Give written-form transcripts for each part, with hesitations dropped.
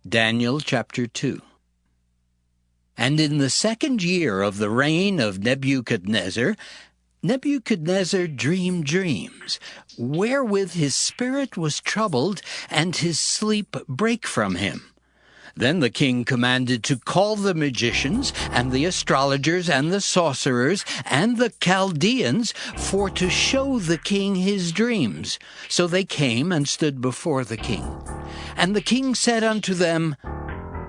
Daniel chapter 2. And in the 2nd year of the reign of Nebuchadnezzar, Nebuchadnezzar dreamed dreams, wherewith his spirit was troubled, and his sleep brake from him. Then the king commanded to call the magicians, and the astrologers, and the sorcerers, and the Chaldeans, for to show the king his dreams. So they came and stood before the king. And the king said unto them,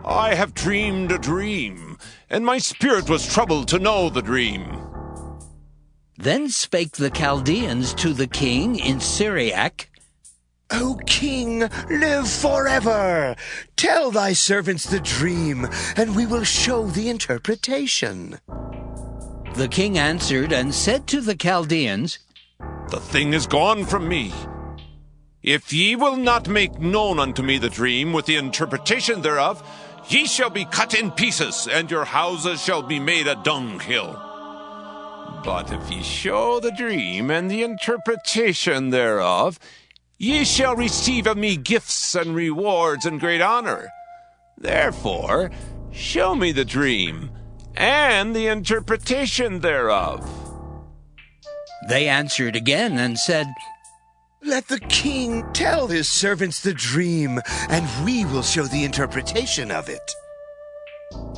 I have dreamed a dream, and my spirit was troubled to know the dream. Then spake the Chaldeans to the king in Syriac, O king, live forever! Tell thy servants the dream, and we will show the interpretation. The king answered and said to the Chaldeans, The thing is gone from me. If ye will not make known unto me the dream with the interpretation thereof, ye shall be cut in pieces, and your houses shall be made a dunghill. But if ye show the dream and the interpretation thereof, ye shall receive of me gifts and rewards and great honor. Therefore, show me the dream and the interpretation thereof. They answered again and said, Let the king tell his servants the dream, and we will show the interpretation of it.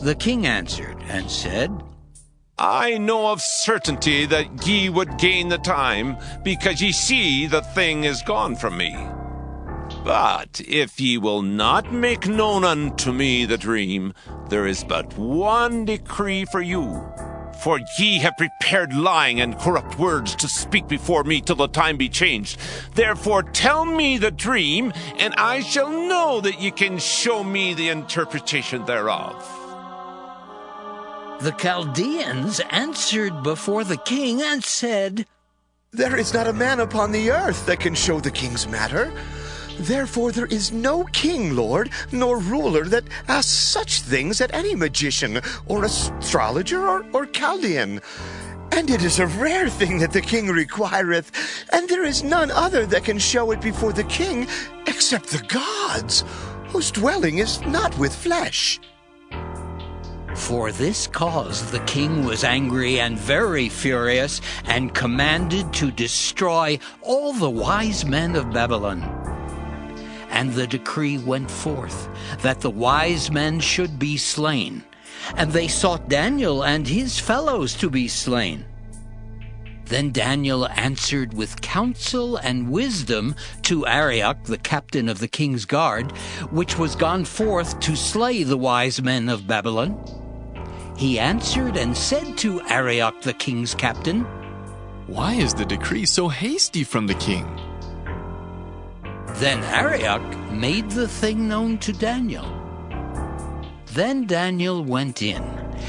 The king answered and said, I know of certainty that ye would gain the time, because ye see the thing is gone from me. But if ye will not make known unto me the dream, there is but one decree for you. For ye have prepared lying and corrupt words to speak before me till the time be changed. Therefore tell me the dream, and I shall know that ye can show me the interpretation thereof. The Chaldeans answered before the king and said, There is not a man upon the earth that can show the king's matter. Therefore there is no king, Lord, nor ruler that asks such things at any magician, or astrologer, or Chaldean. And it is a rare thing that the king requireth, and there is none other that can show it before the king, except the gods, whose dwelling is not with flesh. For this cause the king was angry and very furious, and commanded to destroy all the wise men of Babylon. And the decree went forth, that the wise men should be slain. And they sought Daniel and his fellows to be slain. Then Daniel answered with counsel and wisdom to Arioch, the captain of the king's guard, which was gone forth to slay the wise men of Babylon. He answered and said to Arioch, the king's captain, Why is the decree so hasty from the king? Then Arioch made the thing known to Daniel. Then Daniel went in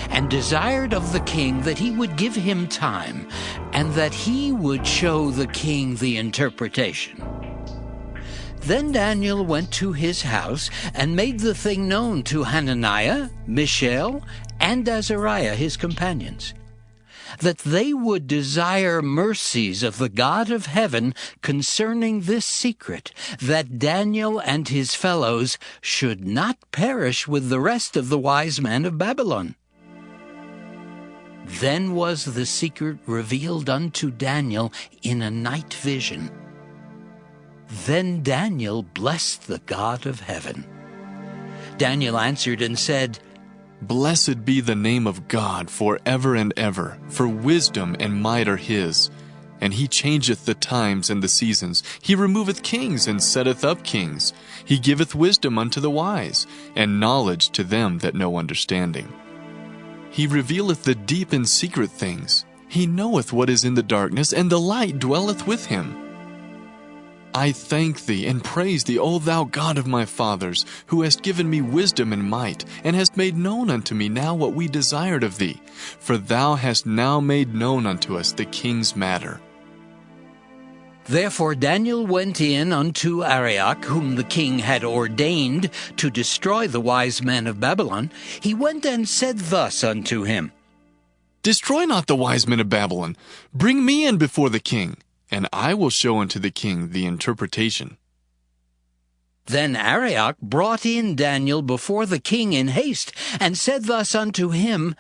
and desired of the king that he would give him time, and that he would show the king the interpretation. Then Daniel went to his house and made the thing known to Hananiah, Mishael, and Azariah his companions, that they would desire mercies of the God of heaven concerning this secret, that Daniel and his fellows should not perish with the rest of the wise men of Babylon. Then was the secret revealed unto Daniel in a night vision. Then Daniel blessed the God of heaven. Daniel answered and said, Blessed be the name of God forever and ever, for wisdom and might are his. And he changeth the times and the seasons. He removeth kings and setteth up kings. He giveth wisdom unto the wise, and knowledge to them that know understanding. He revealeth the deep and secret things. He knoweth what is in the darkness, and the light dwelleth with him. I thank thee and praise thee, O thou God of my fathers, who hast given me wisdom and might, and hast made known unto me now what we desired of thee. For thou hast now made known unto us the king's matter. Therefore Daniel went in unto Arioch, whom the king had ordained to destroy the wise men of Babylon. He went and said thus unto him, Destroy not the wise men of Babylon. Bring me in before the king, and I will show unto the king the interpretation. Then Arioch brought in Daniel before the king in haste, and said thus unto him,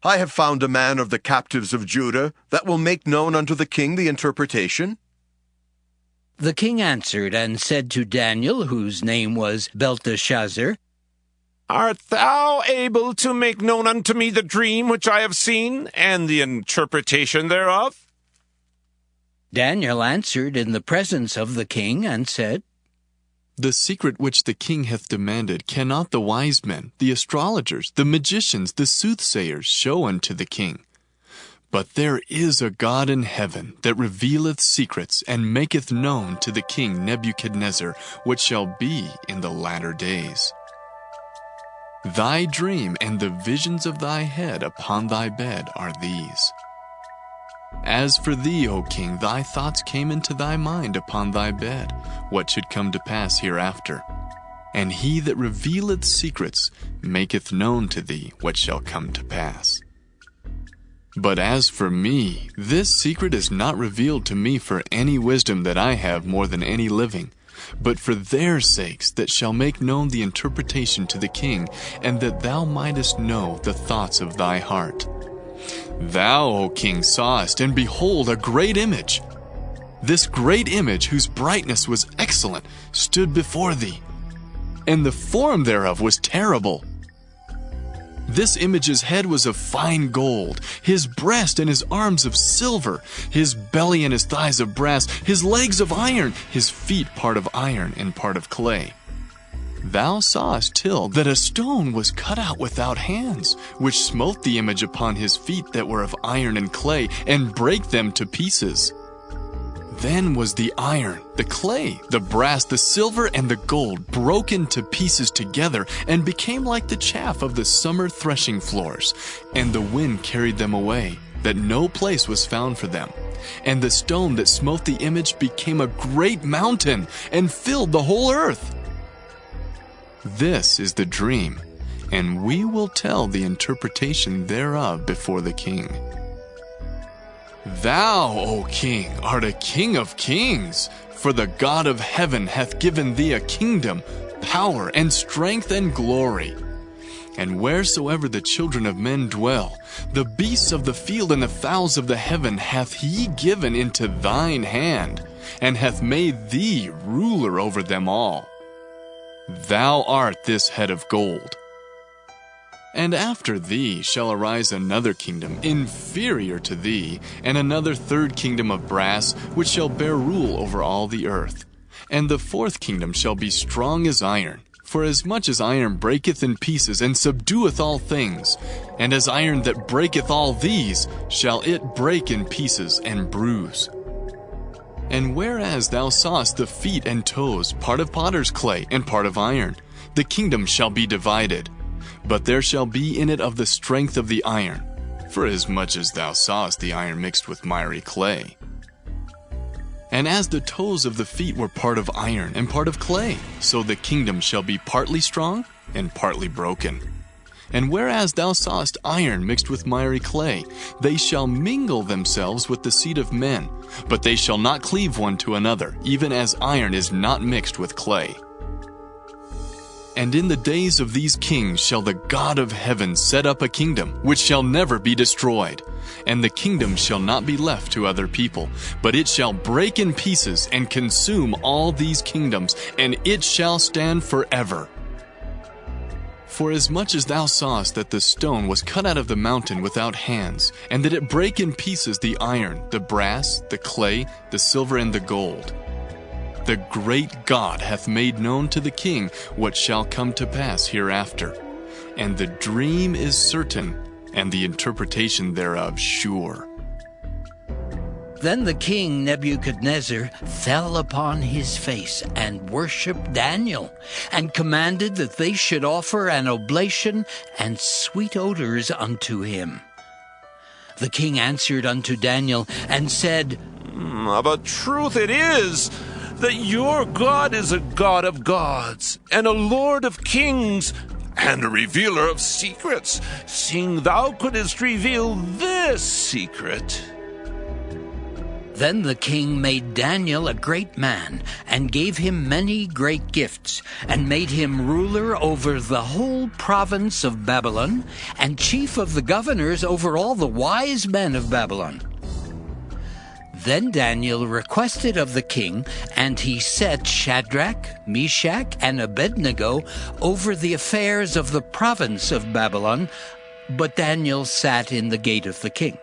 I have found a man of the captives of Judah that will make known unto the king the interpretation. The king answered and said to Daniel, whose name was Belteshazzar, Art thou able to make known unto me the dream which I have seen, and the interpretation thereof? Daniel answered in the presence of the king, and said, The secret which the king hath demanded cannot the wise men, the astrologers, the magicians, the soothsayers show unto the king. But there is a God in heaven that revealeth secrets, and maketh known to the king Nebuchadnezzar what shall be in the latter days. Thy dream and the visions of thy head upon thy bed are these. As for thee, O king, thy thoughts came into thy mind upon thy bed, what should come to pass hereafter. And he that revealeth secrets maketh known to thee what shall come to pass. But as for me, this secret is not revealed to me for any wisdom that I have more than any living, but for their sakes that shall make known the interpretation to the king, and that thou mightest know the thoughts of thy heart. Thou, O king, sawest, and behold, a great image. This great image, whose brightness was excellent, stood before thee, and the form thereof was terrible. This image's head was of fine gold, his breast and his arms of silver, his belly and his thighs of brass, his legs of iron, his feet part of iron and part of clay. Thou sawest till that a stone was cut out without hands, which smote the image upon his feet that were of iron and clay, and brake them to pieces. Then was the iron, the clay, the brass, the silver, and the gold broken to pieces together, and became like the chaff of the summer threshing floors, and the wind carried them away, that no place was found for them. And the stone that smote the image became a great mountain, and filled the whole earth. This is the dream, and we will tell the interpretation thereof before the king. Thou, O king, art a king of kings, for the God of heaven hath given thee a kingdom, power, and strength, and glory. And wheresoever the children of men dwell, the beasts of the field and the fowls of the heaven hath he given into thine hand, and hath made thee ruler over them all. Thou art this head of gold. And after thee shall arise another kingdom inferior to thee, and another third kingdom of brass, which shall bear rule over all the earth. And the fourth kingdom shall be strong as iron, for as much as iron breaketh in pieces, and subdueth all things, and as iron that breaketh all these, shall it break in pieces and bruise. And whereas thou sawest the feet and toes, part of potter's clay, and part of iron, the kingdom shall be divided. But there shall be in it of the strength of the iron, for as much as thou sawest the iron mixed with miry clay. And as the toes of the feet were part of iron and part of clay, so the kingdom shall be partly strong and partly broken. And whereas thou sawest iron mixed with miry clay, they shall mingle themselves with the seed of men, but they shall not cleave one to another, even as iron is not mixed with clay. And in the days of these kings shall the God of heaven set up a kingdom, which shall never be destroyed. And the kingdom shall not be left to other people, but it shall break in pieces and consume all these kingdoms, and it shall stand forever. For as much as thou sawest that the stone was cut out of the mountain without hands, and that it brake in pieces the iron, the brass, the clay, the silver, and the gold, the great God hath made known to the king what shall come to pass hereafter. And the dream is certain, and the interpretation thereof sure. Then the king Nebuchadnezzar fell upon his face and worshipped Daniel, and commanded that they should offer an oblation and sweet odors unto him. The king answered unto Daniel and said, Of a truth it is that your God is a God of gods, and a Lord of kings, and a revealer of secrets, seeing thou couldst reveal this secret. Then the king made Daniel a great man, and gave him many great gifts, and made him ruler over the whole province of Babylon, and chief of the governors over all the wise men of Babylon. Then Daniel requested of the king, and he set Shadrach, Meshach, and Abednego over the affairs of the province of Babylon, but Daniel sat in the gate of the king.